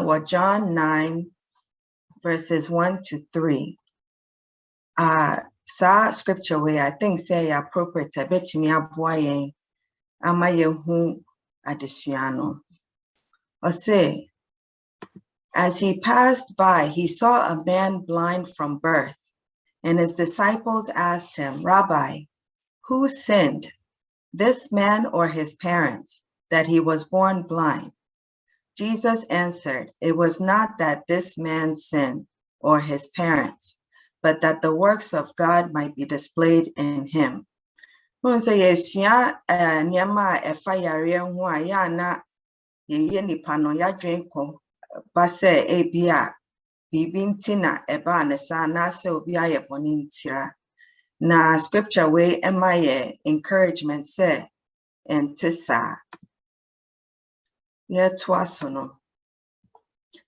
what John 9 verses 1 to 3. Sa scripture where I think say appropriate a bit me aboye amaye hu adesiano. Or say, as he passed by, he saw a man blind from birth, and his disciples asked him, Rabbi, who sinned, this man or his parents, that he was born blind? Jesus answered, it was not that this man sinned or his parents, but that the works of God might be displayed in him. Who say yesia niama efa yare ho aya na ye nipa no ya dwenko ba se ebia bibi ntina eba ne sa na se obi aye boni ntira na scripture we emaye encouragement say entisa ye twaso no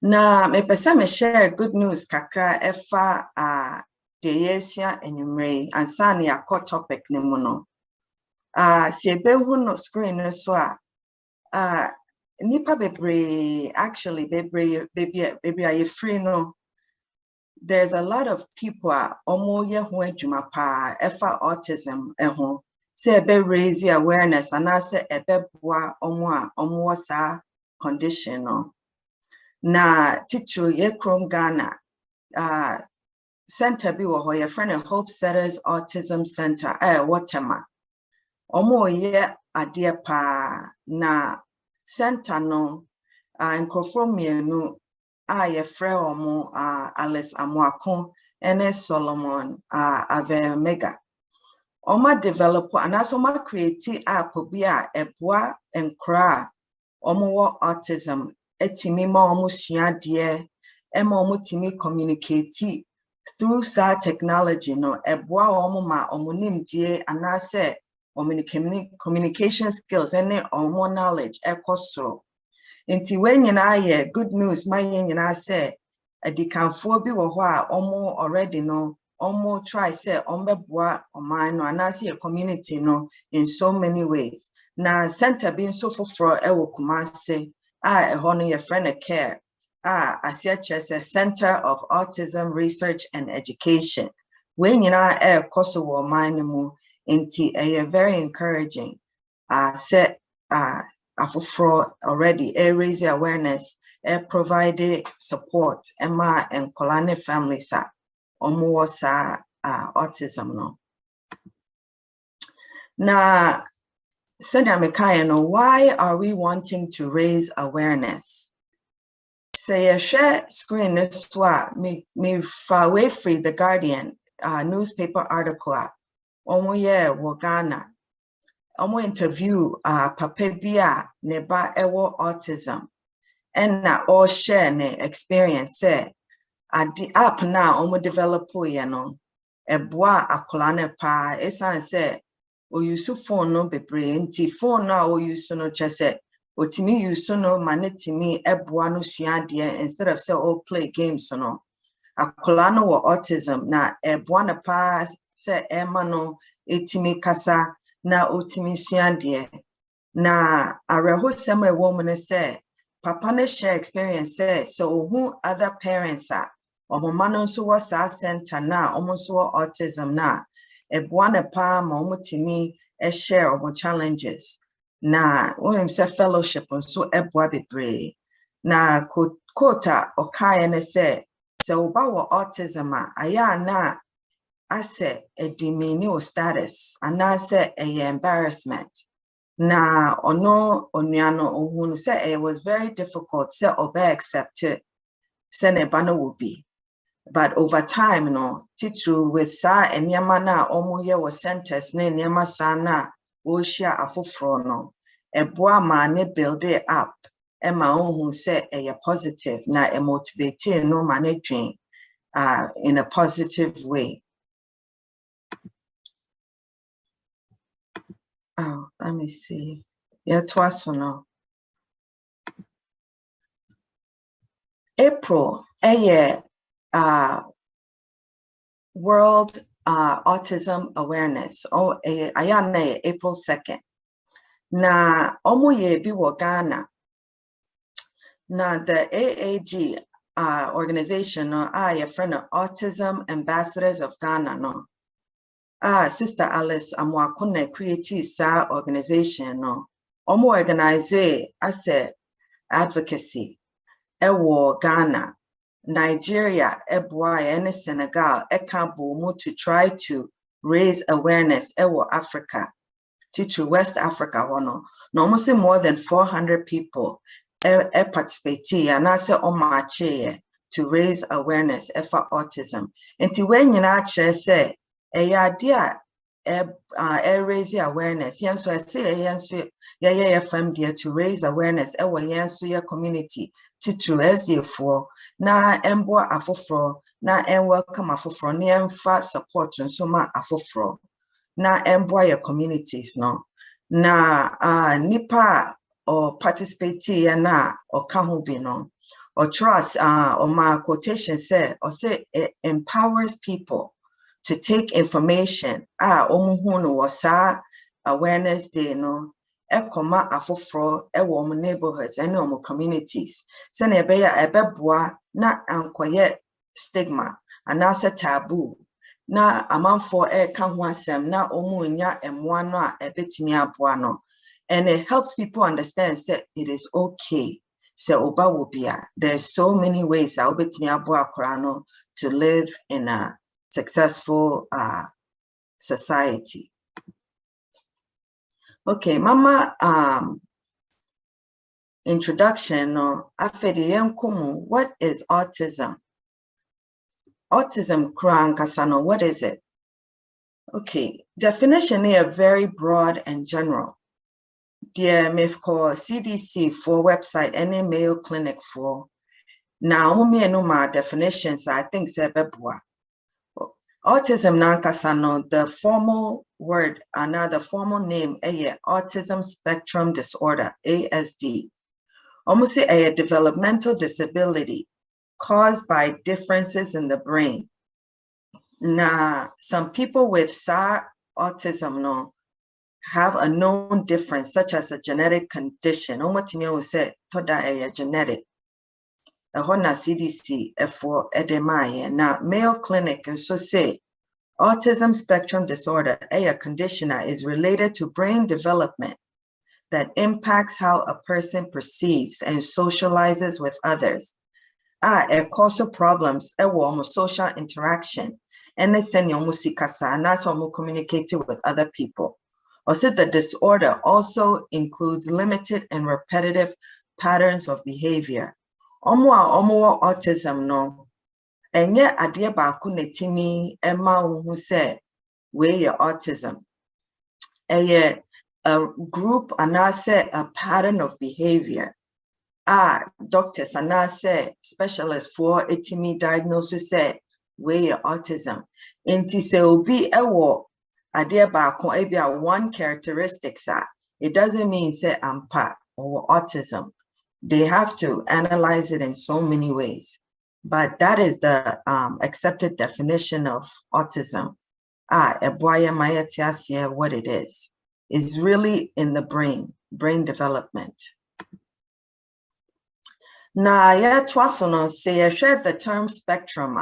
na me pesa me share good news kakra efa de yesia enyumre ansane akọ topic ne mu no si ebe hu no screen no so nipa bebre actually baby are you free no. There's a lot of people omo ye ho adwuma pa efa autism ho say ebe raise awareness and I say ebe boa omo sa condition no. Na titru ye krom Ghana center bi wo ho your friend Hope Setters Autism Center Watema omo ye ade pa na center no enkrofomie ye frɛ omo Alice Amoako ene Solomon ave mega oma develop and also ma create app bi a eboa enkra omo wo autism etimi ma omo sua de ema omo timi communicate through sa technology no eboa omo ma omo nimdie anase communication skills and omo knowledge ekosoro. Inti when ye good news my nyina say adikanfo bi wo ho a omo already no omo try say ombeboa oman no anase community no in so many ways. Na center bi so foforo ewo Kumase eho no ye friend care asiaches a Center of Autism Research and Education. When nyina koso wo man mu inti very encouraging set afofro already raise awareness provide support Emma and Kolane families omo sa autism no. Na Senamekai no, why are we wanting to raise awareness? Say a share screen this me far away free the Guardian newspaper article omo ye wo Ghana omo interview papa bia neba ewo autism and na all share ne experience say adi app na omo develop ye no eboa akola ne pa esan say o use phone no bebre nti phone na o use no chese otimi use no manetimi eboa no sua de instead of say all play games no akola no wo autism na eboa ne pa say ema no etimi kasa na otimi suande na areho sem a woman say papa ne share experience say so who other parents are omo no so was center na omo so autism na ebwana pa ma omo timi share omo challenges na onim say fellowship so ebwa bebre na quota okaya ne say so ba wo autism aya na ase edimini o status and I say a embarrassment na ono onuano ohun say it was very difficult say obe accept it say ne bana will be but over time no titru with sa enyama na omo ye wo centers na enyama sa na wo share afoforo no eboa ma ne build it up e ma ohun say e positive na e motivate no managing in a positive way. Oh, let me see. Yeah, twice or no. April, World Autism Awareness. Oh, ayane April 2nd. Na omo ye bi wo Ghana. Now, the AAG organization, no, a friend of Autism Ambassadors of Ghana, no. Sister Alice Amwakune created sa organization, no. Omo organize as a advocacy. Ewo Ghana, Nigeria, Ebwa, and Senegal, Ekabumu to try to raise awareness. Ewo Africa, to West Africa, no almost more than 400 people participate and also on to raise awareness for autism. And to when you actually say a idea raise awareness, yes, so I say yes, yeah, family to raise awareness, yes, your community to SDA for na embo afofro na welcome afofro na emfa support nso ma afofro na embo your communities no na nipa or participate na or kaho bi no or trust or my quotation say or say it empowers people to take information omuhu no wasa awareness day no ekoma afofro ewo mo neighborhoods and mo communities se na ebeboa na ankoye stigma and also taboo na amanfo ka ho asem na omunya emwa no a ebetimi aboa no. And it helps people understand that it is okay. So oba will be there's so many ways to live in a successful society. Okay, mama introduction no what is autism? Autism kasano, what is it? Okay, definition is very broad and general. Dear Mifko CDC for website any Mayo Clinic for now my definitions I think sebebwa. Autism nankasano the formal word another formal name autism spectrum disorder ASD. Almost a developmental disability caused by differences in the brain. Now some people with autism no have a known difference, such as a genetic condition. Omotimio say toda a genetic. A hona CDC for edemaye. Now Mayo Clinic and so say autism spectrum disorder, a condition is related to brain development that impacts how a person perceives and socializes with others. It causes problems social interaction and they send musikasa and that's how communicating with other people. Also, the disorder also includes limited and repetitive patterns of behavior. Omo autism no. Enye adie ba ku netimi ema hu se we your autism. A group anase a pattern of behavior. Doctors anase specialists for etimi diagnosis say we your autism. Inti se obi ewo one characteristics it doesn't mean say AMPA or autism. They have to analyze it in so many ways, but that is the accepted definition of autism. What it is really in the brain development. Now, say I shared the term spectrum.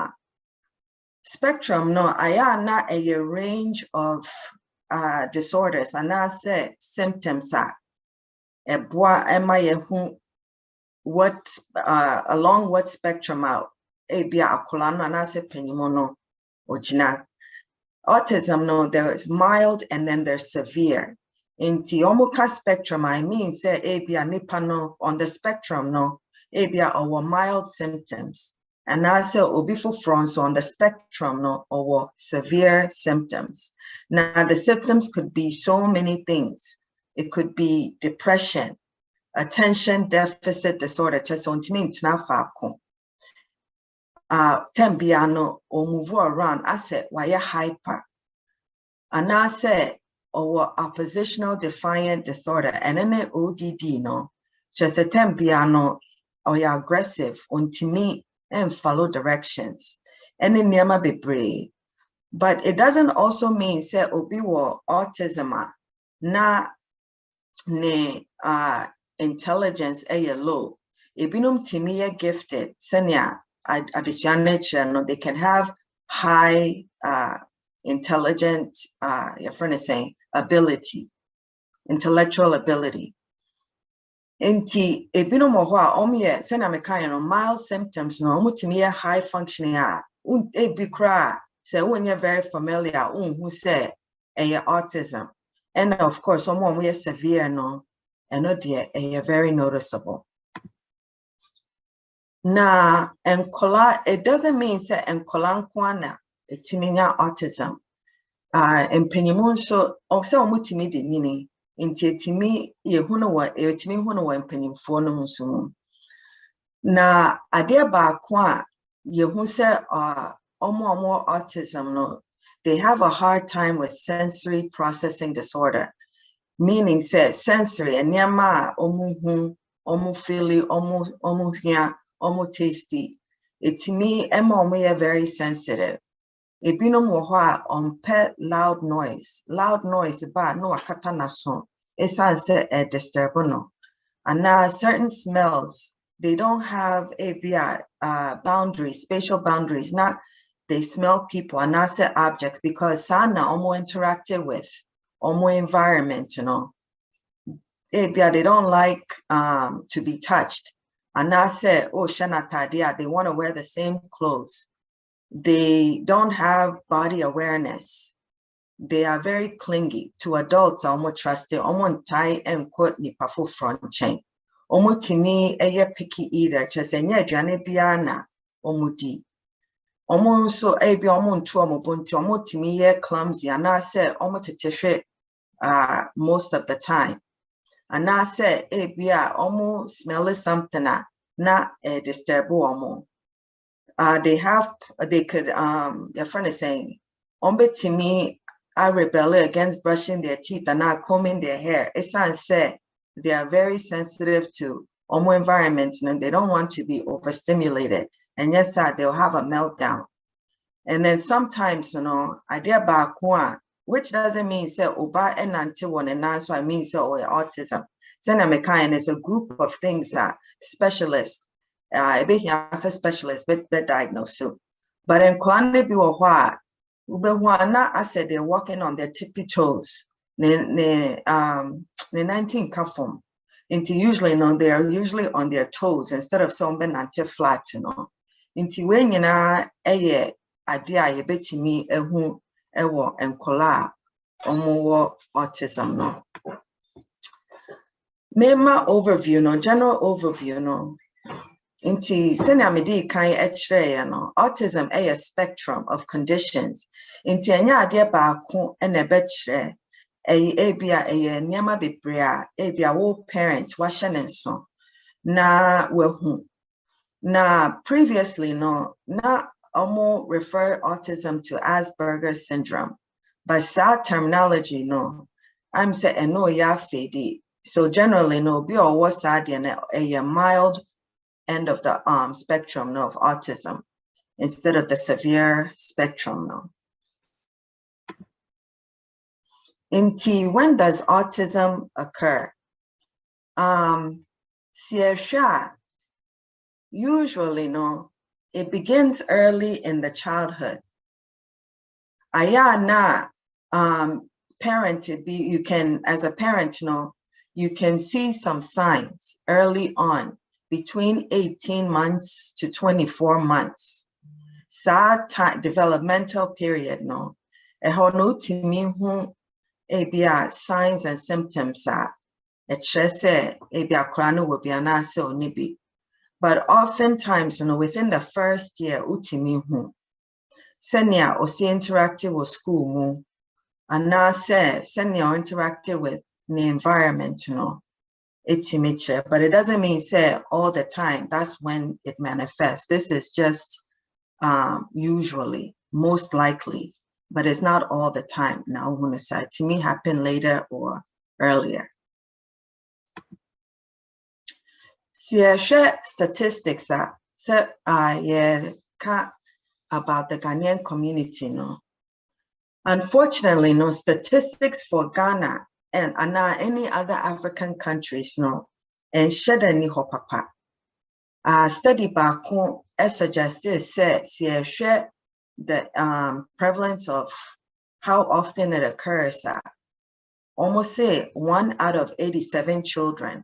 Spectrum no not a range of disorders and I say symptoms what along what spectrum out autism no there is mild and then there's severe. In the spectrum I mean say nipano on the spectrum no or mild symptoms. And also obifo fronts on the spectrum no or severe symptoms. Now the symptoms could be so many things. It could be depression, attention deficit disorder, just on means na fako. Tembiano or move around asset why hyper. And I say or oppositional defiant disorder and then ODD no just a tembiano or aggressive on me and follow directions and in Nyama be brave. But it doesn't also mean say obi wo autism na ne intelligence low. Ebinum timi gifted. Senya additional channel. They can have high intelligent your friend is saying ability, intellectual ability. Inti ebinum mo ho a omye senya meka no mild symptoms no omutimi high functioning ebi kra say when you're very familiar who say autism. And of course someone we severe no and no dear very noticeable. Na enkola, it doesn't mean say enkola nkwana etiminya autism. Empenimun so also omutimi de nini inti etimi yehunu wa etimi hunu wa empenimfo no musumu. Na ade ba kwa yehu se omo autism no, they have a hard time with sensory processing disorder. Meaning say sensory enyama omu feely omu hia omu tasty. Etimi omu very sensitive. Ebinum wo ho a ompe loud noise ba no akata na so esan se disturb no. And now certain smells they don't have boundaries, spatial boundaries. Not they smell people and not say objects because sana omo interacted with omo environment, you know. They don't like to be touched. And I say, oh, Shana Tadia, they want to wear the same clothes. They don't have body awareness. They are very clingy to adults. Almost trusted. Almost tie and quote ni pafu front chain. Almost tini picky either. Just say jane biana omudi. Almost so be almost two bunti. Almost timi clumsy. And I say almost most of the time. And I say almost smell something not disturb almost. They could your friend is saying to me I rebel against brushing their teeth and not combing their hair. It sounds say they are very sensitive to environments and they don't want to be overstimulated. And yes, they'll have a meltdown. And then sometimes, you know, idea back one, which doesn't mean say oba and until one and so I mean so autism. Senamekayan is a group of things specialists. As a specialist, but the diagnosis. But in Kwande Biwa, Ubewana, I said they're walking on their tippy toes. The 19 kafum. Into usually, they are usually on their toes instead of something until flat, you know. Into when you know, idea, you bet me a who ewo and kola or autism, no. Mema overview, no, general overview, no. Inti senamidi kai no autism a spectrum of conditions. Inti anya ade ba ko ene betre ebia nyama bebrea ebia wo parents washenenso na wehu na previously no na omo refer autism to Asperger's syndrome, but that terminology no I'm say no ya fedi. So generally no be or was a mild end of the spectrum no, of autism instead of the severe spectrum no. Inti, when does autism occur? Usually no, it begins early in the childhood. Ayana parent you can as a parent no, you can see some signs early on. Between 18 months to 24 months. Developmental period, no. Signs and symptoms but oftentimes, within the first year, senior or see interactive with school, and now say senior interactive with the environment, it's immature, but it doesn't mean say all the time. That's when it manifests. This is just usually, most likely, but it's not all the time. Now, when it's to me happen later or earlier. Share statistics about the Ghanaian community. No, unfortunately, no statistics for Ghana and any other African countries, no, and sheda ni ho papa. Study back suggested the prevalence of how often it occurs that almost say 1 out of 87 children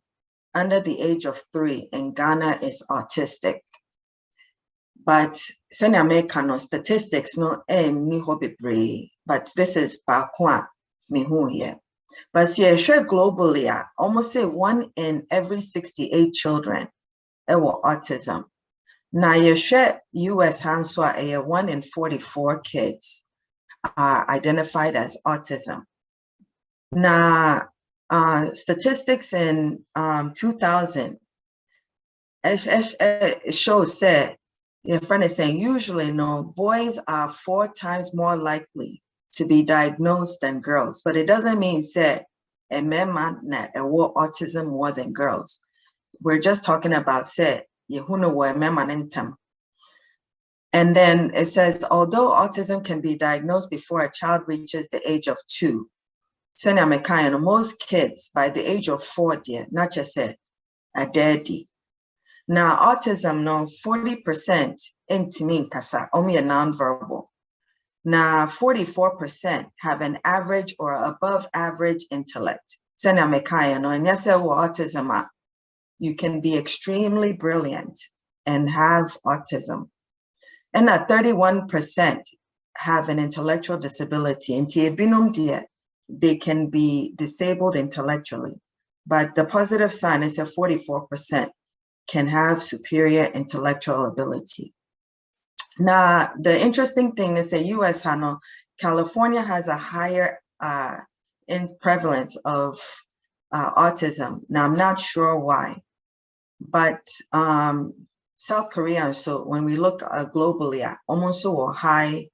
under the age of 3 in Ghana is autistic. But American statistics no but this is bakwa mihu here. But sure globally, almost say 1 in every 68 children have autism. Now you share US Hanswa 1 in 44 kids are identified as autism. Now statistics in 2000 it shows that your friend is saying usually boys are 4 times more likely to be diagnosed than girls, but it doesn't mean say a man autism more than girls. We're just talking about say and then it says although autism can be diagnosed before a child reaches the age of 2, most kids by the age of 4 not just say a daddy. Now, autism, 40% in kasa, only a nonverbal. Now, 44% have an average or above average intellect. Autism, you can be extremely brilliant and have autism. And 31% have an intellectual disability. They can be disabled intellectually. But the positive sign is that 44% can have superior intellectual ability. Now, the interesting thing is that US, California has a higher prevalence of autism. Now, I'm not sure why, but South Korea, so when we look globally, almost a high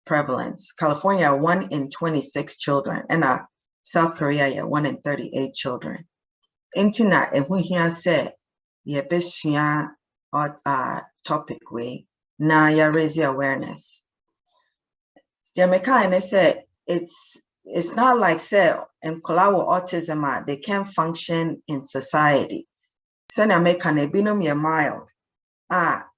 prevalence. California, 1 in 26 children, and South Korea, 1 in 38 children. Internet, and when he said, topic way, now you raise your awareness. And they said it's not like say in Kolawa autism, they can't function in society. So now make an binom mild.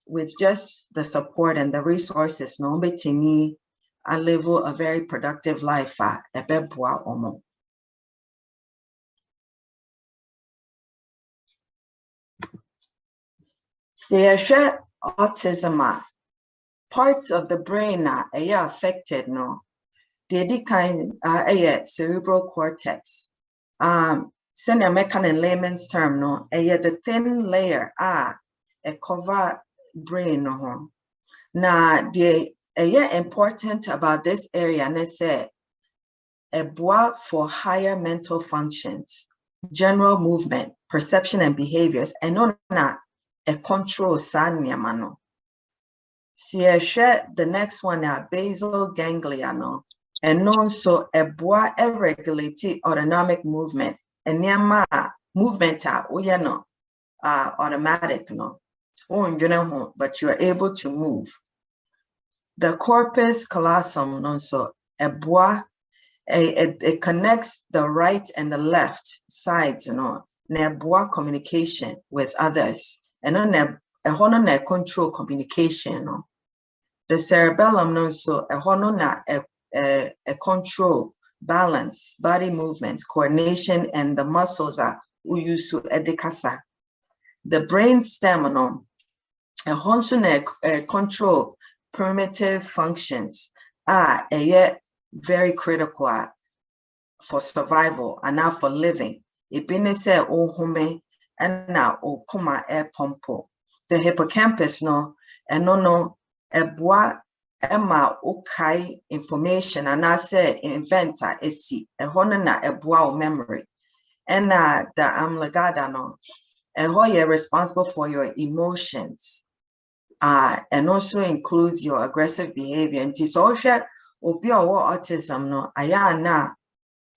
With just the support and the resources, no be to me, I live a very productive life. Share autism, parts of the brain are affected, the kind cerebral cortex. Send a mechan in layman's term, the thin layer a cover brain. Now the important about this area, and it said a bois for higher mental functions, general movement, perception and behaviors, and not a control sanyamano. The next one basal ganglia, and also a bois regulated autonomic movement, and nyama movement automatic but you're able to move. The corpus callosum, so a bois, it connects the right and the left sides, bois communication with others. And on a control communication, the cerebellum, so a control, balance, body movements, coordination, and the muscles are uyusu edikasa. The brain stem, a control primitive functions are very critical for survival and now for living. Ibinese ohome and now okuma air pumpo. The hippocampus a bois emma ukai information and I say inventor esi a honana a bois memory. And the amlagada and how you're responsible for your emotions. And also includes your aggressive behavior. And social autism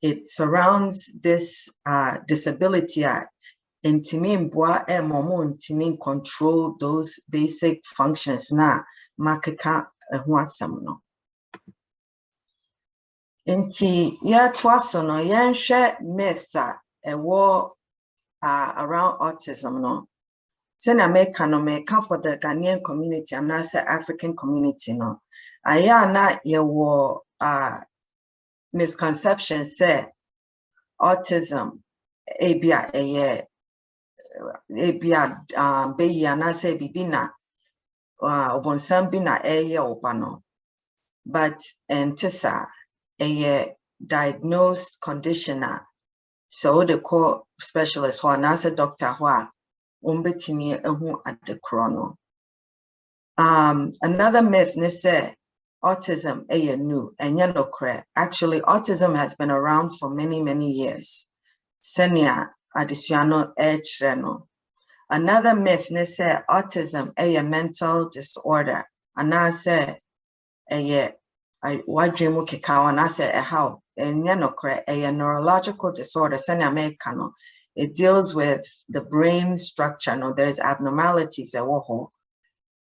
it surrounds this disability and to mean control those basic functions na makaka huasam. Inti twaso share myths a war around autism Send America no me come for the Ghanaian community and I say African community no. Aya na ye wo misconception say autism ebia beyi anase bibina obonsam bina opano. But entisa diagnosed conditioner. So the core specialist who anase doctor who umbetini ehu at the chrono. Another myth ne say autism new and yanokre. Actually, autism has been around for many years. Senia additional reno. Another myth ne say autism mental disorder. And I say what dream and I say how and yanokre a neurological disorder. Senia mekano. It deals with the brain structure. No, there's abnormalities at woho.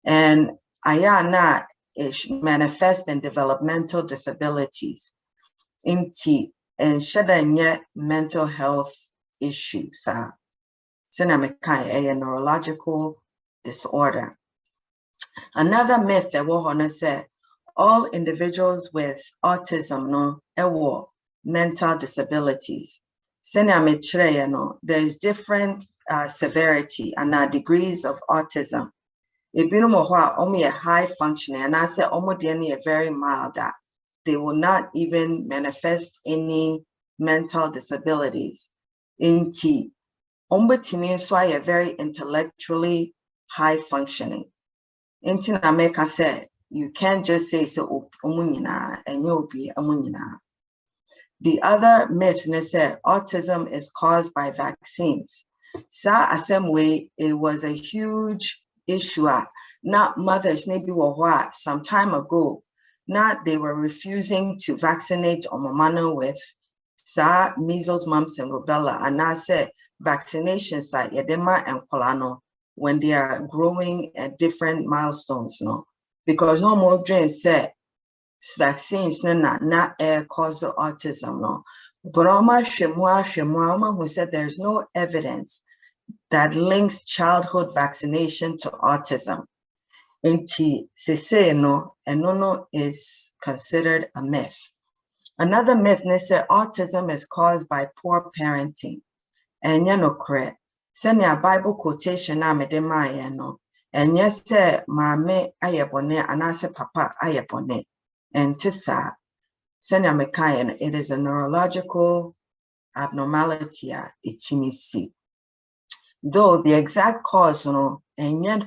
And ayana it manifests in developmental disabilities. Inti and shadanya mental health issues. A neurological disorder. Another myth that woho say all individuals with autism no mental disabilities. There's different severity and degrees of autism. If you know only a high functioning, and I say almost very mild, they will not even manifest any mental disabilities. Inti, so a very intellectually high functioning. Inti na make say you can't just say so and you'll be amunina. The other myth say autism is caused by vaccines. Same way it was a huge issue. Not mothers maybe were some time ago. Not they were refusing to vaccinate Omamano with measles, mumps, and rubella. And I said vaccinations like Edema and Polano when they are growing at different milestones, because no more drains said vaccines not cause autism, no. But Oma who said there's no evidence that links childhood vaccination to autism. Inti no is considered a myth. Another myth is that autism is caused by poor parenting. And correct. Send a Bible quotation na medema no. And yes, mame ayebone anase papa ayebone. And tisa send a mekayan, it is a neurological abnormality itimisi. Though the exact cause and yet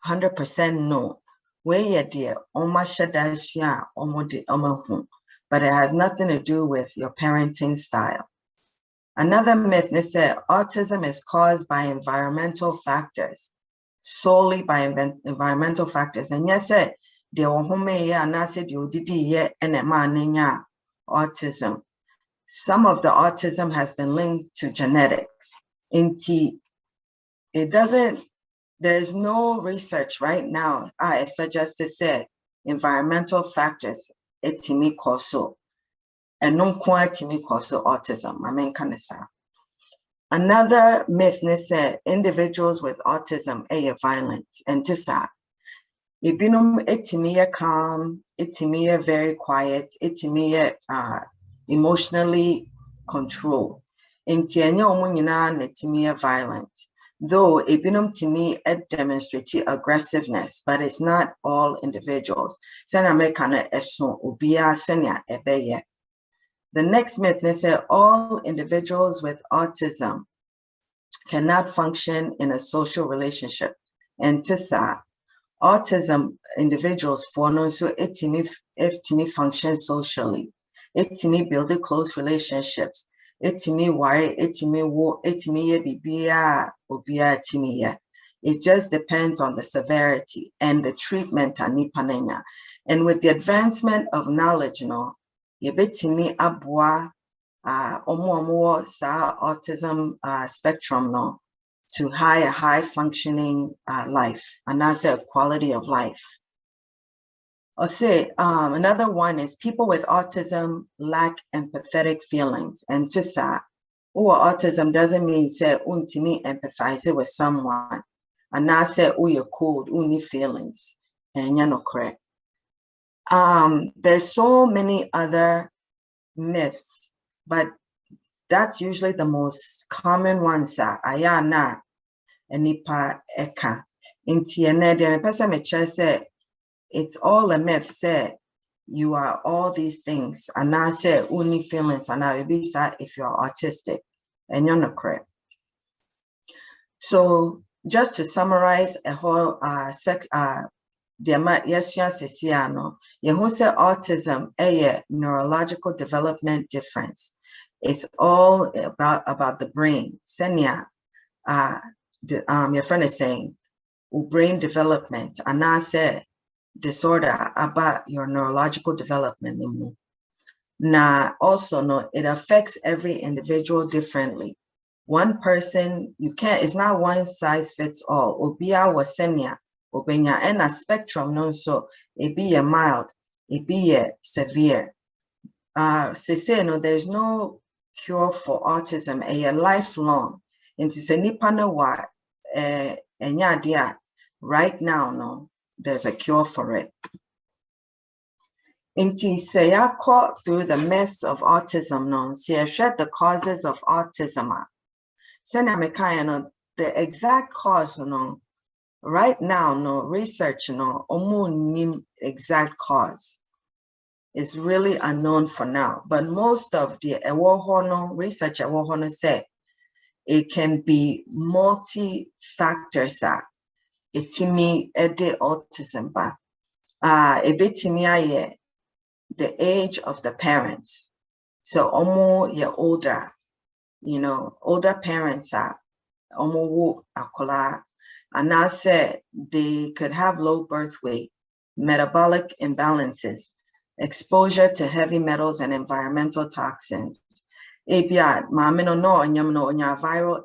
100% no, where ye dear omashadashia omode omahu, but it has nothing to do with your parenting style. Another myth is that autism is caused by environmental factors, solely by environmental factors. And yes, the autism. Some of the autism has been linked to genetics. It doesn't, there's no research right now. I suggest to say environmental factors, etimi koso, and non etimi koso autism. I mean, kanisa. Another myth is that individuals with autism are violent. And tisa, ibinum etimi calm, etimi very quiet, etimi emotionally controlled. Intianya omunyina netimi violent. Though ibinum to me demonstrates aggressiveness, but it's not all individuals. The next myth is that all individuals with autism cannot function in a social relationship. And tisa, autism individuals so it function socially. It build close relationships. It just depends on the severity and the treatment. And with the advancement of knowledge, autism spectrum to high functioning life, and that's a quality of life. I'll say another one is people with autism lack empathetic feelings. And tisa, autism doesn't mean say untimi empathize with someone. And I say, oh, you're cold, only feelings, and you're not correct. There's so many other myths, but that's usually the most common ones. Ayana, enipa eka. Inti enede, person me say it's all a myth. Say you are all these things, and I say only feelings, and I will be sad if you're autistic, and you're not correct. So just to summarize a whole yes, you say autism, a neurological development difference. It's all about the brain. Senya, your friend is saying, brain development, and I say disorder about your neurological development. Now, also, no, it affects every individual differently. One person, it's not one size fits all. Obia was senia, obenya, and a spectrum, no, so it be a mild, it be a severe. No, there's no cure for autism, a lifelong. And it's a nipana wa, right now, no, there's a cure for it. Inti say I caught through the myths of autism, no, see shed the causes of autism. The exact cause, no, right now, no, research, no, exact cause is really unknown for now. But most of the research say it can be multi-factors. Itimi ede autism ba. Ebetimi the age of the parents. So you're older. Older parents are and I said they could have low birth weight, metabolic imbalances, exposure to heavy metals and environmental toxins, viral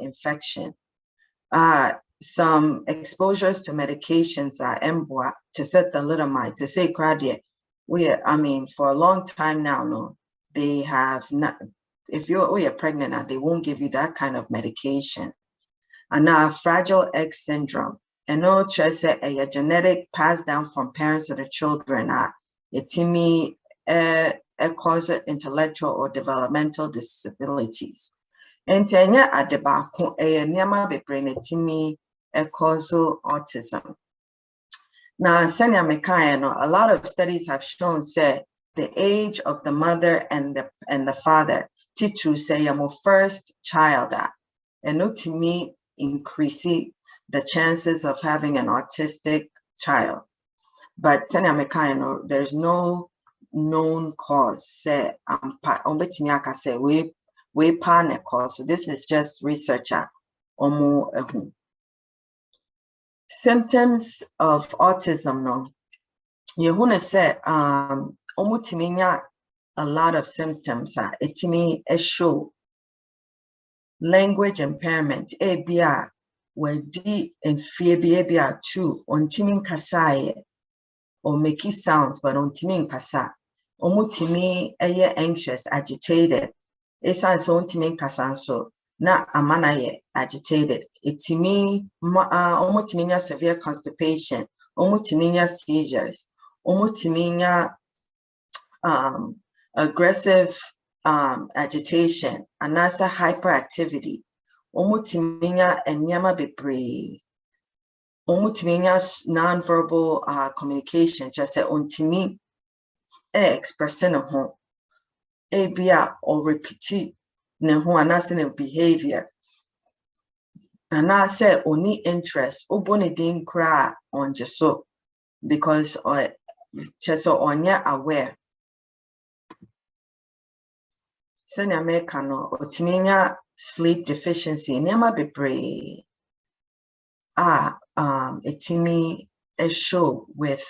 infection, some exposures to medications to set the thalidomide, to say cardiac. For a long time now, no, they have not. If you're pregnant, they won't give you that kind of medication. And now fragile X syndrome, and no stress a genetic passed down from parents to the children. It's me cause intellectual or developmental disabilities. And tenya at the back a nyama be brain me cause autism. Now, Senya Mekaya, a lot of studies have shown say the age of the mother and the father. Titu say I'm first child and not to me increase the chances of having an autistic child. But there's no known cause. Say say we panic cause. So this is just researcher. Symptoms of autism, no. You want to say a lot of symptoms. It show language impairment. Ebia where D and fear be true on timing kasaye or make sounds, but on timing kasa. Omutimi anxious, agitated. Esan so on timing kasanso. Na amanaye agitated. Itimi omutiminya severe constipation, omutiminya seizures, omutiminya aggressive agitation, anasa hyperactivity, omutiminya enyama bebre, omutiminya nonverbal communication, just say ontimi expressing a home, abia or repeat ne ho anasa behavior. And I said only interest, oboni din cry on just because just on ya aware. Senya mekano otiminya sleep deficiency nema bebre etimi a show with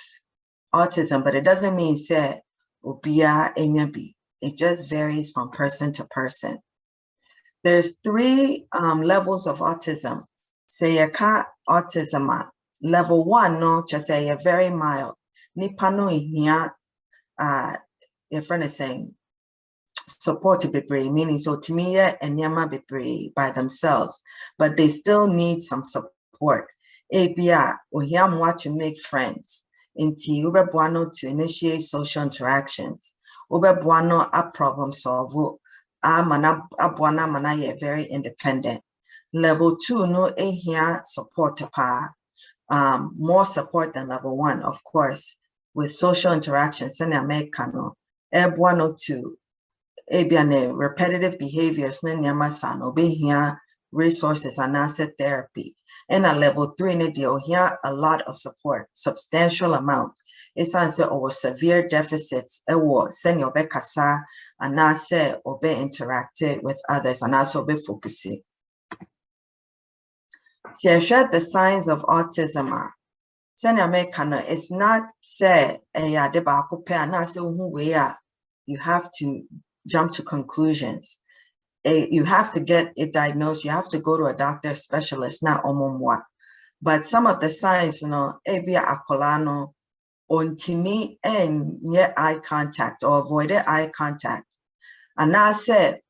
autism, but it doesn't mean say obia enyabi. It just varies from person to person. There's 3 levels of autism. Say a autism level 1, no, just say a very mild. Nipano here, your friend is saying support to be brave, meaning so Timia and Yama be brave by themselves, but they still need some support. Ebia, ohiamwa to make friends. Inti ube buano to initiate social interactions. Ube buano a problem solve. Mana abuana mana ye very independent. Level 2 no ehia support pa. More support than level 1, of course, with social interactions in America no. Ebuano to ebiane repetitive behaviors ne nyamasano be here resources and asset therapy. And at level 3 ne deal here a lot of support, substantial amount. It's answer over severe deficits ewo senior be kasa and ase obe interacted with others and also be focusing. Shared the signs of autism. Senior Americana is not say you have to jump to conclusions. You have to get it diagnosed. You have to go to a doctor specialist, not omomwa. But some of the signs, ebia akolano, ontimi and yet eye contact or avoided eye contact. And I said,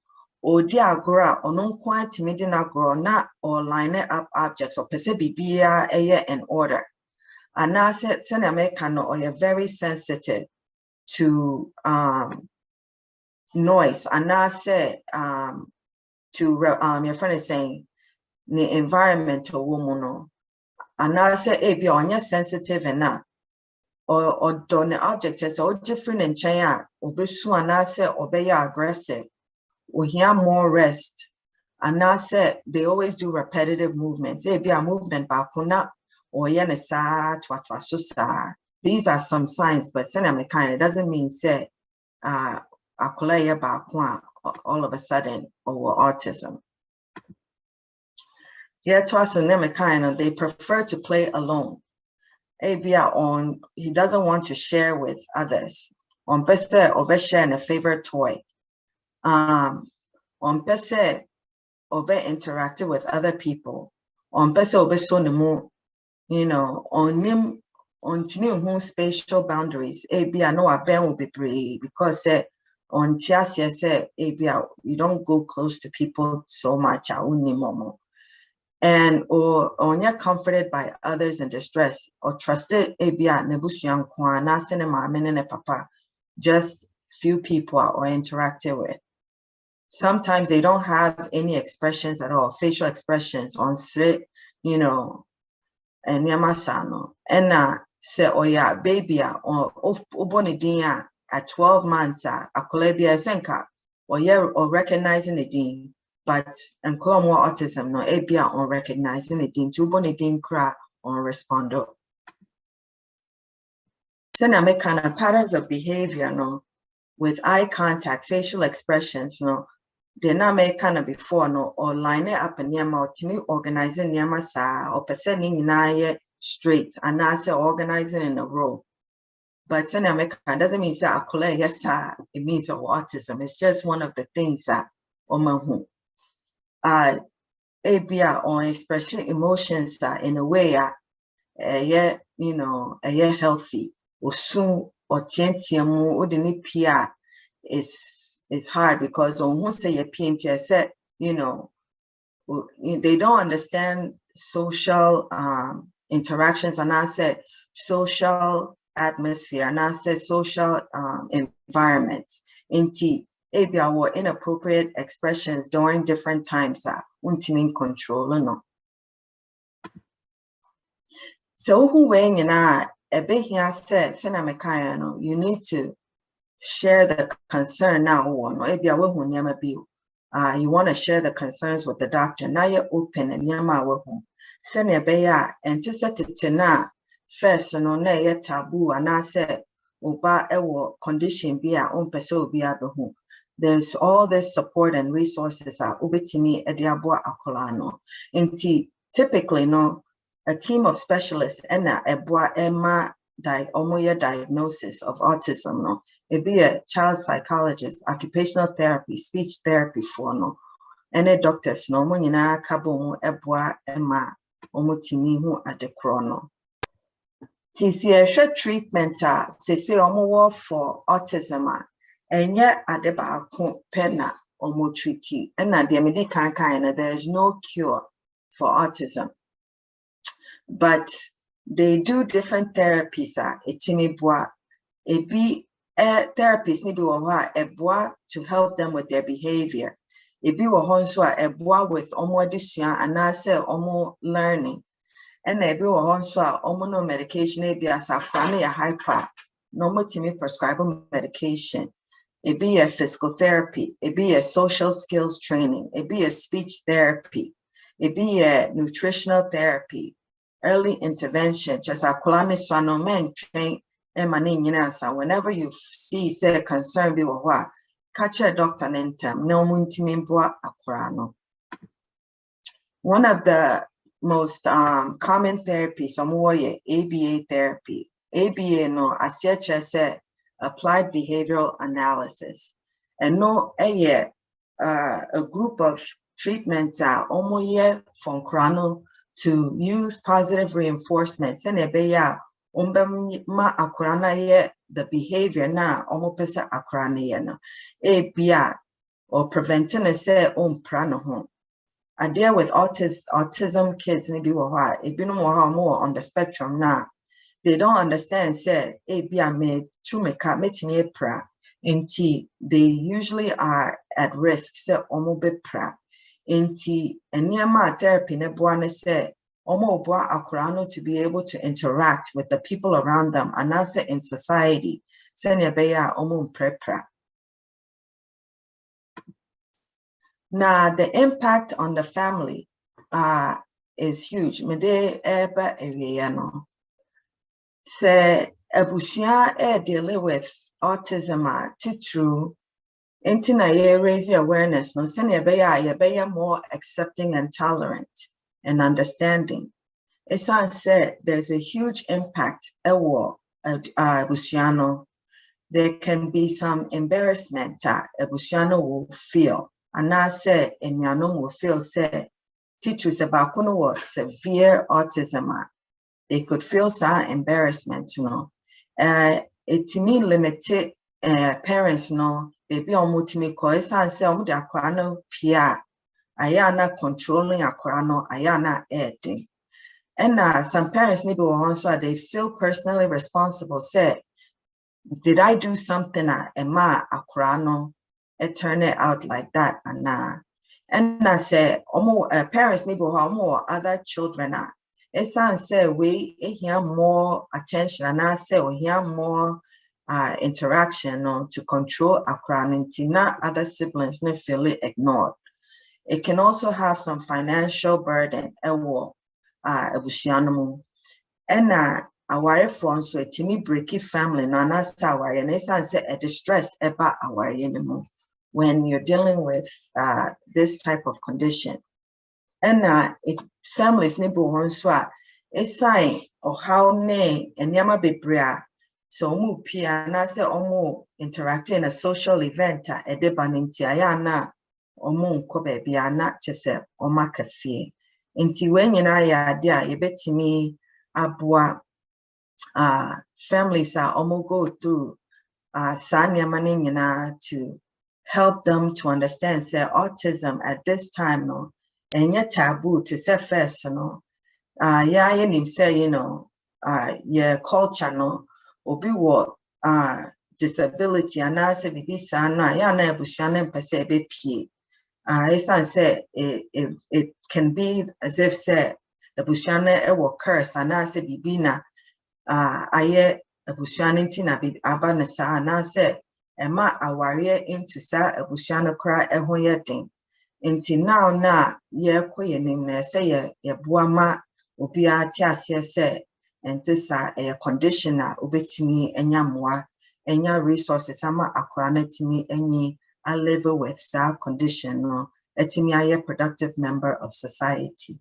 odiagra or non quantimidinagro not or line up objects or pesebibia in order. And I said, Senamericano or you're very sensitive to noise. And I said your friend is saying the environmental woman. And I said, if you're sensitive enough, or don't object is all different in China, or be so and I said, or be aggressive, or hear more rest. And I said, they always do repetitive movements. They be a movement bakuna or yenesa twatwa susa. These are some signs, but it doesn't mean say akulaya bakwa all of a sudden or autism. Yeah, they prefer to play alone. He doesn't want to share with others. On pese obe share a favorite toy. On pese obe interacted with other people. On pese obe sonemu, on nim on tinu spatial boundaries. No aben will be brave because on tiasia say you don't go close to people so much. And or you're comforted by others in distress or trusted nebusian kwana cinema menene papa, just few people or interacted with. Sometimes they don't have any expressions at all, facial expressions on straight, and yamasano. And say oh yeah, baby or obonidia at 12 months akolebia senka or recognizing the dean. But and call more autism no ebia on recognizing it in tubonidin cra on responder. Then I make kind of patterns of behavior with eye contact, facial expressions they're not make kind of before or line it up and yama or to organizing yama sa or percenting straight and not say organizing in a row. But then I make doesn't mean that yes it means autism. It's just one of the things that ABR on expressing emotions that in a way healthy or soon or tientiamu or the PR is hard because almost say a PNT said, they don't understand social interactions and I said social atmosphere and I said social environments in T. ABR were inappropriate expressions during different times untimin control so who weighing in a bit here said you need to share the concern now you want to share the concerns with the doctor now you're open and send a beya and to set it to na first na taboo and I said oba ewo condition be our own person be able. There's all this support and resources ubitimi ediabwa akolano. Inti typically a team of specialists and ebwa ema omoya diagnosis of autism it be a child psychologist, occupational therapy, speech therapy for and a doctors munina kabomu ebwa ema omutimi hu adekrono. TCA treatment say omo for autism and yet adeba pena or more treaty and not the medical kind there is no cure for autism. but they do different therapies. Therapies need to to help them with their behavior. With learning. And no medication hyper. No prescribe medication. It be a physical therapy. It be a social skills training. It be a speech therapy. It be a nutritional therapy, early intervention. Just a men train. Whenever you see say concern be what catch a doctor nentem no muntimimboa akurano. One of the most common therapies ABA therapy. ABA no asiache applied behavioral analysis. And no a group of treatments are from krano to use positive reinforcements and ma akurana ye the behavior na pesa akurana ye no bia or preventing a say prano home. I deal with autism kids maybe more on the spectrum now. They don't understand say bia me chumeka metini pra inti they usually are at risk say be pra inti eniama therapy ne boane say to be able to interact with the people around them and also in society. Now, the impact on the family is huge. Mede eba ewiano. Se ebusia dealing with autism true. Intina ye raise awareness no ye more accepting and tolerant and understanding. Esan said there's a huge impact Busiano. There can be some embarrassment Busiano will feel. And I said Enyano will feel say teachers about kuno severe autism. They could feel some embarrassment, it to me limited parents they be on multimiko esan say akwano pia. Ayana controlling akurano, ayana editing. And some parents need to also they feel personally responsible. Say, did I do something ma akurano? It turned it out like that and I say parents need to have more other children. It sounds say we hear more attention and I say we hear more interaction to control akurano. Not other siblings ne feel it ignored. It can also have some financial burden ebusianomu. And our phone so it me breaky family no anasta our and it's say a distress about our anymore when you're dealing with this type of condition. And it families nibo honswa it's sign or how ne and yama bebrea so mu pia na say omo interacting in a social event edebaninti ayana omo nko baby ana chese omaka fie inti when you ya dia yebetimi abua families are almost go through sanya manina to help them to understand say autism at this time no and yet taboo to say first yeah you say your culture no obi what disability and I say bibi sana ya na ebushane pese be pie say it can be as if say ebushane e wo curse and I say bibi na aye ebushane ntina bibi aba sa na say ema aware into sa ebushane kra eho yedin nti now na ye koye nim na say ye boama obi ati ase say entisa a conditioner obetimi enyamoa enya resources ama akra na timi enyi a live with sa condition no etimi aye productive member of society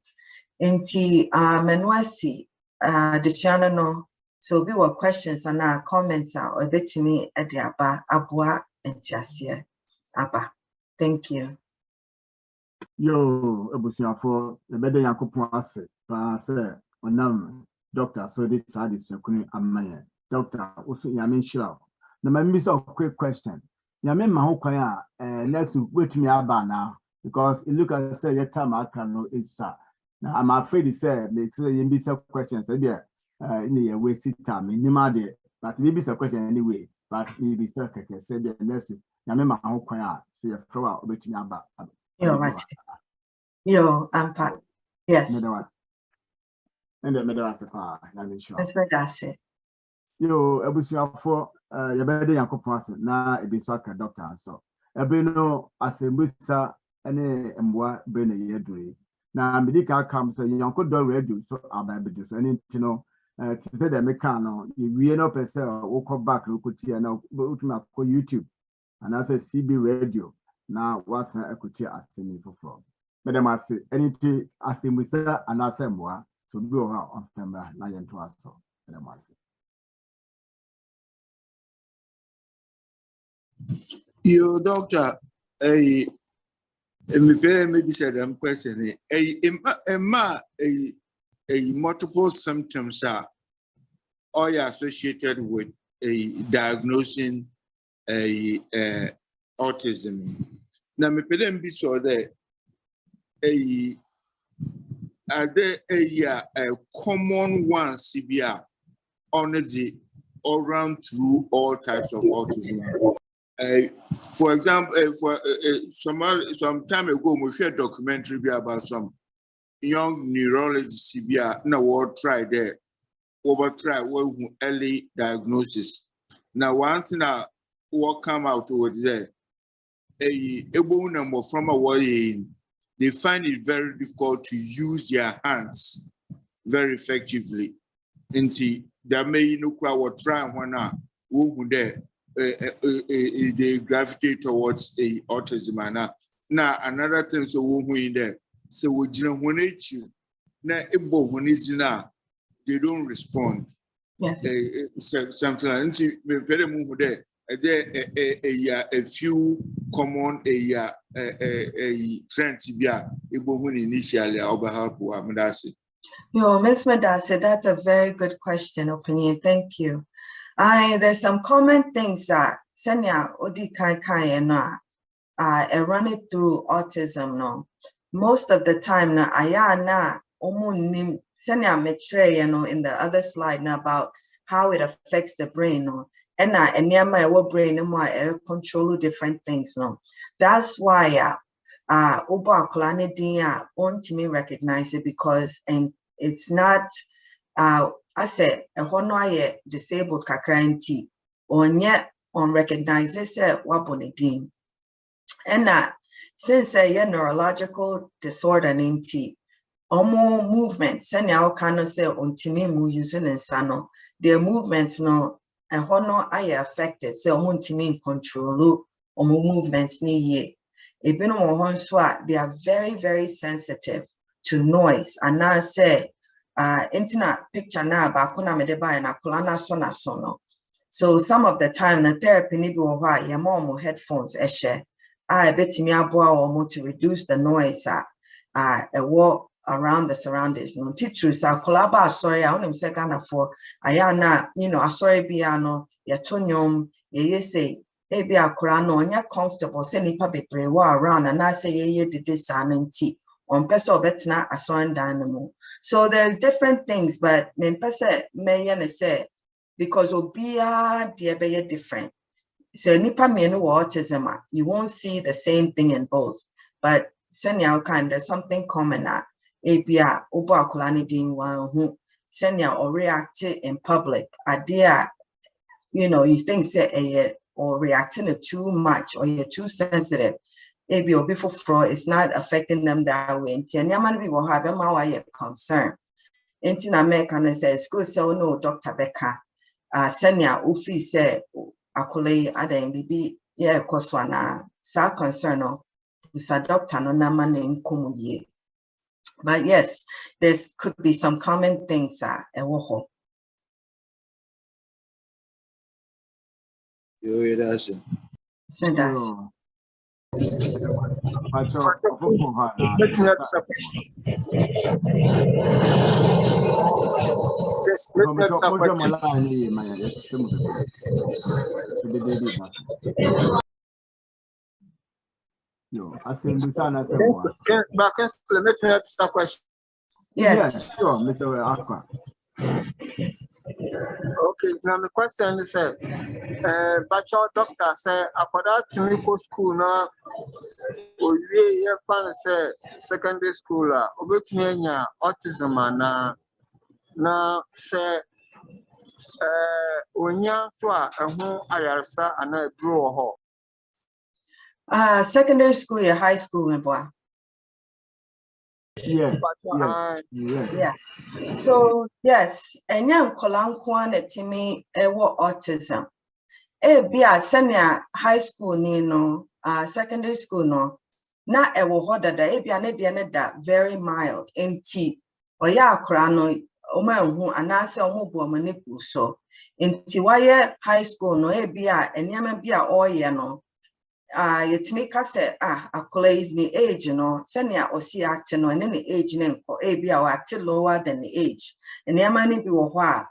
nti menwasi dishana no so be what questions and comments or betimi ediaba abua entiasie aba. Thank you. Yo ebusiafo ebede yakopon ase pa se onam doctor so this side is kuni amaya doctor also yame nshira na ma miss a quick question yame ma ho kwan a let's wait me aba now because it look as say your time I can know it's Now, I'm afraid to say, make sure you be some questions. In the wasted time, in the but maybe some question anyway. But maybe some question said the next week. I remember how quiet. So you throw out which me about. Yo, I'm part. Yes. And the middle as a far. I'm sure. That's what I say. Yo, I wish you for your better young person. Now it be soccer doctor. So, I be no as a booster any and what been a year doing. Now, medical comes a Yonkodoradio, so I'll be just any, you know, to say the mechano, you know, per se, walk back, look at you now, go to YouTube, and as a CB radio. Now, what's an equity as me for? Madam, I say anything as in with her and I say more, so go out on camera, 9 to us. So, Madam, I say. You, doctor, maybe said I'm questioning a multiple symptoms are all associated with a diagnosing autism. Now, me peden be so that are there a common one CBR on the all round through all types of autism. For example, some time ago, we shared a documentary about some young neurologists now what try there, early diagnosis. Now one thing that what come out over there, a number from a way they find it very difficult to use their hands very effectively. And see, there may no crowd try one who there. They gravitate towards a autism. Now another thing so we in there. So we generate you. Now they don't respond. Yes. Something like that. A few common trends initially Yo, Miss Madasi, that's a very good question, opinion. Thank you. There's some common things that Senya Odi Kai na run it through autism no. Most of the time na ayana omunim Senya metre in the other slide na about how it affects the brain no. And na enyama ewo brain no control different things no. That's why oba akolane din ontimi recognize it because and it's not I said, a hono disabled kakranti, or yet on recognizes wabonidin. And that since a neurological disorder named T, omo movements, send our kind of say on timimu using and sano, their movements no, and hono affected, say on timin control, omo movements ni ye. A bino mohon swat, they are very, very sensitive to noise, and now say, internet picture now bakuna medeba na kulana sona sono. So some of the time the therapy ni bi wo ha your mom headphones ehye betimi aboa wo to reduce the noise walk around the surroundings no titru sa kolaba sorry I onim say Ghana for ayana sorry bia no ye tonyom ye say ebi akura no onya comfortable say nipa bebre wa around and I say ye did sa nanti on person betna asorin dynamo. So there's different things, but men pese me say because obia de different. So nipa mienu autism, you won't see the same thing in both. But senya kind there's something common ebia oba akolani din wan hu senya or react in public. Idea, you think say or reacting too much or you're too sensitive. Maybe or before fraud is not affecting them that way. And Yaman will have a concern. In American says, good so no, Dr. Becca. Senya Ufi said, Akule Aden Bibi, yeah, Koswana, sa concern of a doctor no naman in Kumuye. But yes, there could be some common things a woho. So that's Let me have some question. Yes. Sure, Mr. Aqua. Okay, now my question is, but your doctor say, according to medical school now, we have say secondary school, obekenya autism na say, onya so a ho ayarsa ana duro ho. Secondary school, yeah, high school, my boy. Yes. Yeah. So yes, and young Kolankwan at Timmy autism. Be a senior high school no, secondary school no. Na ewo hoda da e bia ne de ne da very mild enti oya akra no omo anhu anase omo bo amane ku so enti waye high school no e bia enyama bia oye no yetimi ka se akola is the age no senior osi act no ne ne age ne nko e bia wa act lower than the age enyama ne bi wo ho a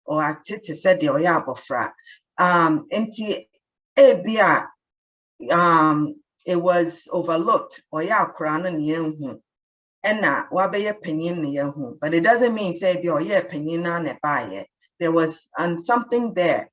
o act te se de oya abofra enti e bia it was overlooked or krana niyenhu ena wabeye penyin niyenhu but it doesn't mean say be or penyin na ne baye there was something there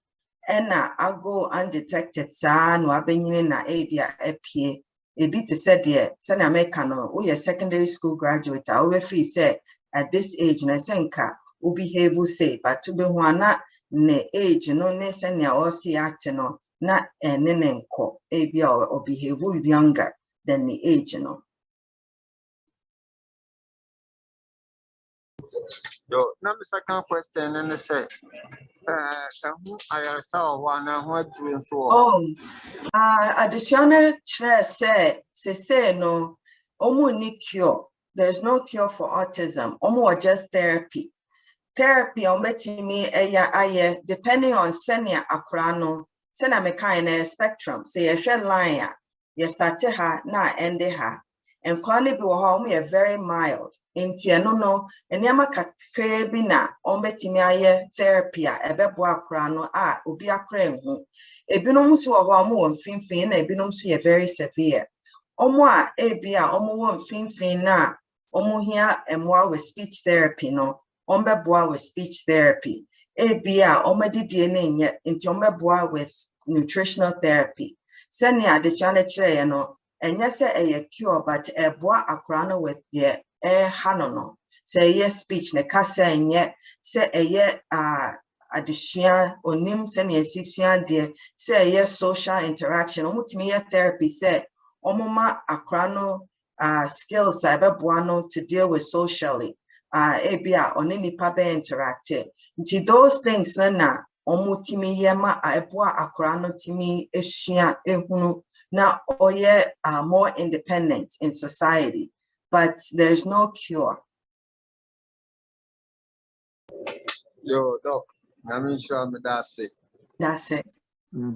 ena I go undetected sa no abenyin na ebia epie ebi te said there say na make no we secondary school graduate we feel say at this age na senka we behave say but to be ho ana ne age no ne senior or see act no na nenenko ebia or behave younger than the age, you know. Yo, now my second question and say, I saw one what doing so. Oh, additional say no, ni cure. There's no cure for autism. Or just therapy. Therapy on me depending on senior akrano. Sena meka in a spectrum. Say a shell line, you start her na end her. And kwani bi wo me very mild. Inti no and yamaka krebina ombetimi aye therapy a ebebo akra no obi akra hu. Ebinom so wo mo mfimfin na ebinom so ye very severe. Omo a ebia omo wo mfimfin na omo hia emwa with speech therapy no. Ombeboa with speech therapy. Ebia omedidie na nye nti omeboa with nutritional therapy. Seni additional chere no enye se eye cure but eboa akra no with the hanono. Say yes speech ne kasa enye se eye additional onim seni esisia de say yes social interaction. Omutimi ye therapy say omoma akra no skills ebeboa no to deal with socially. Ebia on any pabe interactive. Nti those things na omutimi yema eboa akrano timi eshia ehunu na oye more independent in society, but there's no cure. Yo, doc, I'm sure that's it. That's it. Yo,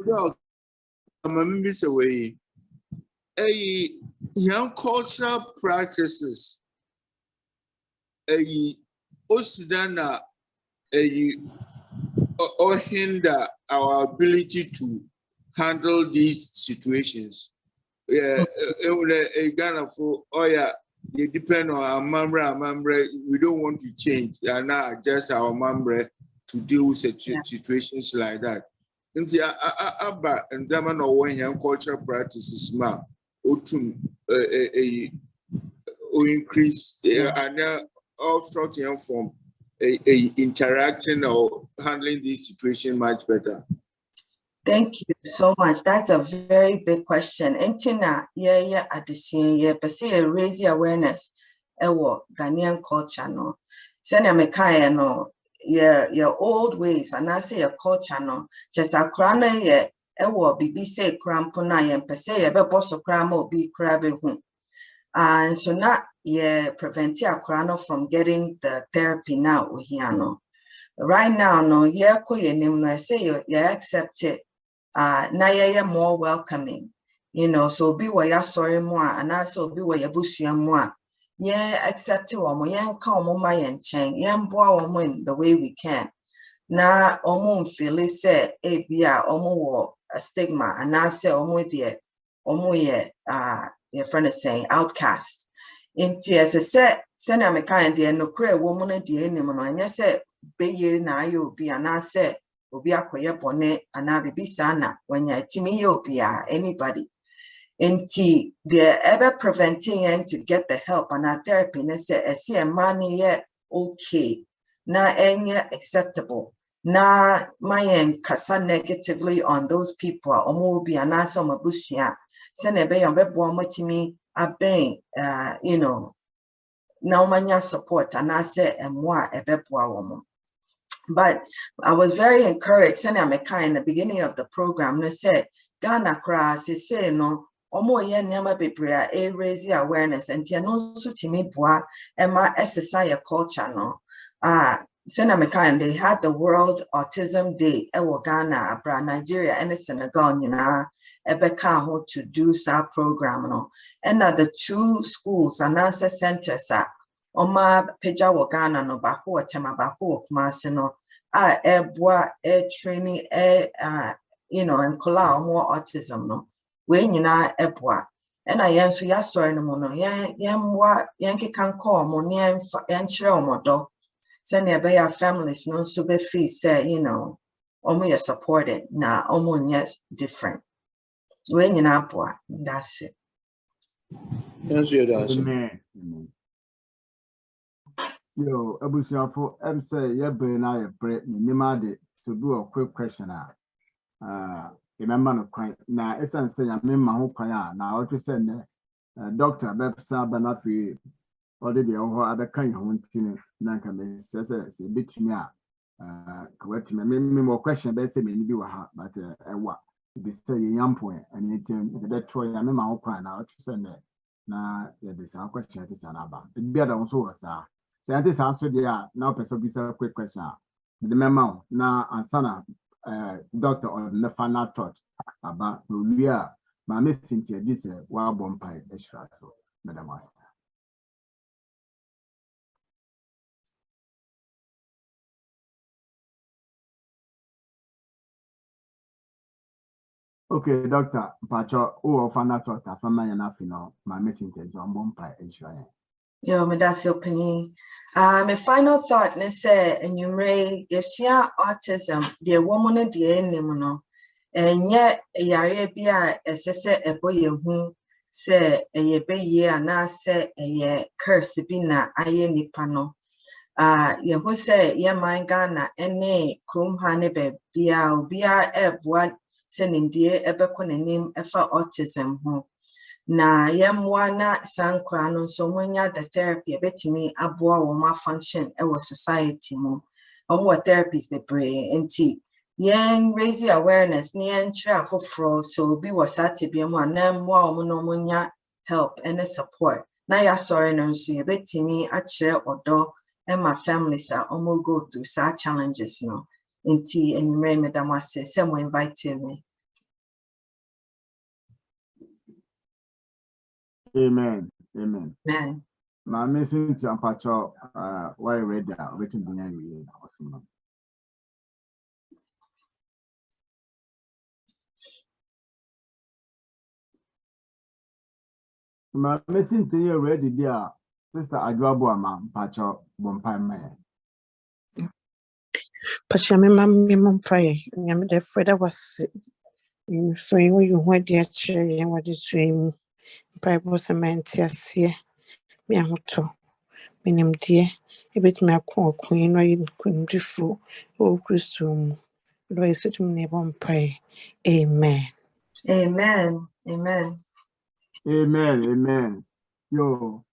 doc, I'm a miss away. Young cultural practices. Osidana or hinder our ability to handle these situations. Ghana for they depend on our member. We don't want to change. They are not adjust our member to deal with situations like that. And Zaman or when young cultural practices ma otum increase and all sorts of form interaction or handling this situation much better. Thank you so much. That's a very big question. Entina, addition, but say raise the awareness. Ghanaian culture no. Send a mekaya no. Your old ways, and I say your culture no. Just a crana bibi say crampona and per se a boss of cram or be crabbing home. And so not prevent your crano from getting the therapy now here no. Right now, no, say you accept it. Na more welcoming, so be where you're sorry more, and also be where you're bushing more. Accept you or come my and chain, in the way we can. Na feel say, bia a stigma, and I say your friend is saying outcast. Inti as a set, send a kind dear no cray woman and dear name, and I said, be ye na you be an asset, will be a queer bonnet, and I be sana when you're timmy anybody. Inti they're ever preventing and to get the help and our therapy, and I say, I see a money yet okay, na any acceptable. Na my kasa negatively on those people or more be an answer my bushia. Send a bay on web me a bang, you know, now manya support and I say and moi a bepwa woman. But I was very encouraged. Send a meka in the beginning of the program. They said Ghana crass is say no or more yen yama be prayer a raise awareness and no suit me bois and my exercise culture no. Senamekan, they had the World Autism Day ewo Ghana, Abra, Nigeria, and Senegal, Ebeka ho to do sa program no. And the 2 schools and answer centers Oma Peja wo Ghana no bako tema bako Kumasi no ebwa training you know and kola more autism no. We ebwa. And I answer ya sorry no no yamwa yanki can call mo yan chiro modo. Send your families no so be fee say, you know, you're supported na yes different. When you know that's it. Yes, yes. Amen. Yo, Abusiafo, say your brain I break me nimade to do a quick question. Remember no quite now it's an say I mean my whole choir now to send Dr. Bepsa Banafi. Already over other kind of thing, Nanka says a bit me correct me. More question, they say, maybe you have, but what? They say young point, and it that Troy, I mean, my own cry now to send it. Now, there is a question, it is an abba. The better also, sir. Say, this answer there, now, person, a quick question. The memo now, and son, doctor on the final thought about we are my missing here. This is wild bomb pie, extra, so, Madam Master. Okay, doctor, Pacho, final thought from my enough, you know, my missing to John Bompire insurance. Yo, me that's your opinion. My final thought, let's say, and you may share autism, the woman, the enemy, and yet a Arabia, as I said, a boy who say a baby, and I say a curse, bina, I pano. You say, yeah, my Ghana, and Krum Hanebe, Bia, Ebwa. Sending dear ebekone name efa autism ho na yemwa na sankra no so mwanya the therapy betimi aboa wo ma function ewo society mo omo therapies be pray enti yen raise awareness ni en chira foforo so bi wasate bi mo na mwa omo no mwanya help and support na ya sorry no so betimi a chire odo and my families are omo go through such challenges no. Inti and Mary Madam was someone invited me. Amen. Amen. Amen. My missing to Ampacho, why read that written behind me. My missing to you ready there, Sister Adwabo, man, Pacho, Bompire man. Pachamma Mumpire, I'm the Freda was free you went dear cherry and what is dream. Bible cement, here, me a hoto, meaning dear, a bit me a queen, or you couldn't do fool, oh, Christum, Lois to me Bompire. Amen. Amen. Amen. Amen. Amen. Yo,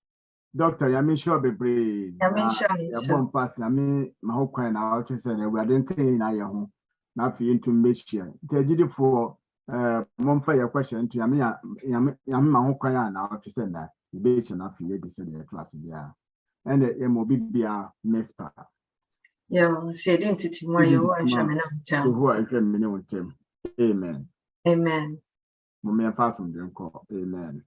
Doctor, I mean, sure be brave. I sure. Bon pass, I mean, my whole kind of out and we are didn't clean our home. Not for you to make sure. Tell you for Momfire question to Yammy, my whole kind now to send that. The base enough for you to send the class. Yeah. And the MOB next part. Yeah, say identity more you and shaman town. Who I can know him. Amen. Amen. Mommy, apart from the call. Amen.